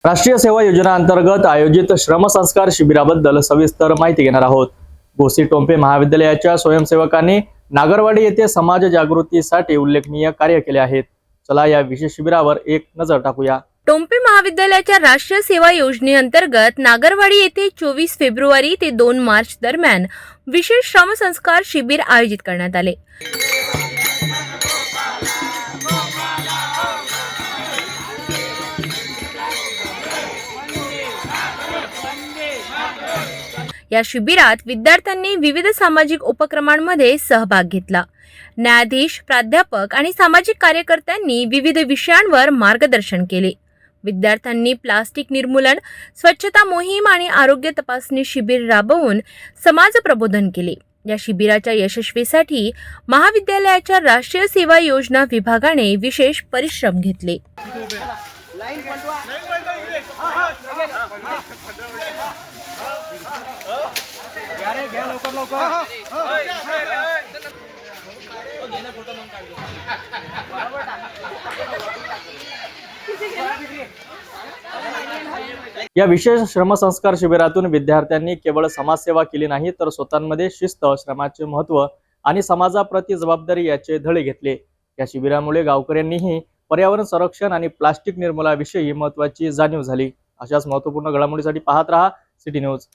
राष्ट्रीय सेवा योजना अंतर्गत आयोजित श्रमसंस्कार शिबिराबद्दल सविस्तर माहिती घेणार आहोत। गोसी टोंपे महाविद्यालयाच्या स्वयंसेवकांनी नागरवाडी येथे समाज जागृतीसाठी उल्लेखनीय कार्य केले आहेत। चला या विशेष शिबिरावर एक नजर टाकूया। टोंपे महाविद्यालयाच्या राष्ट्रीय सेवा योजनेअंतर्गत नागरवाडी येथे 24 फेब्रुवारी ते 2 मार्च दरम्यान विशेष श्रमसंस्कार शिबिर आयोजित करण्यात आले। या शिबिरात विद्यार्थ्यांनी विविध सामाजिक उपक्रमांमध्ये सहभाग घेतला। न्यायाधीश, प्राध्यापक आणि सामाजिक कार्यकर्त्यांनी विविध विषयांवर मार्गदर्शन केले। विद्यार्थ्यांनी प्लास्टिक निर्मूलन, स्वच्छता मोहीम आणि आरोग्य तपासणी शिबिर राबवून समाज प्रबोधन केले। या शिबिराच्या यशस्वीसाठी महाविद्यालयाच्या राष्ट्रीय सेवा योजना विभागाने विशेष परिश्रम घेतले। या विशेष श्रमसंस्कार शिबिरातून विद्यार्थ्यांनी केवळ समाजसेवा केली नाही तर स्वतःमध्ये शिस्त, श्रमाचे महत्त्व आणि समाजाप्रती जबाबदारी याचे धडे घेतले। या शिबिरामुळे गावकऱ्यांनीही पर्यावरण संरक्षण आणि प्लास्टिक निर्मूलनाविषयी महत्त्वाची जाणीव झाली। अशाच महत्त्वपूर्ण घडामोडींसाठी पाहत रहा सिटी न्यूज।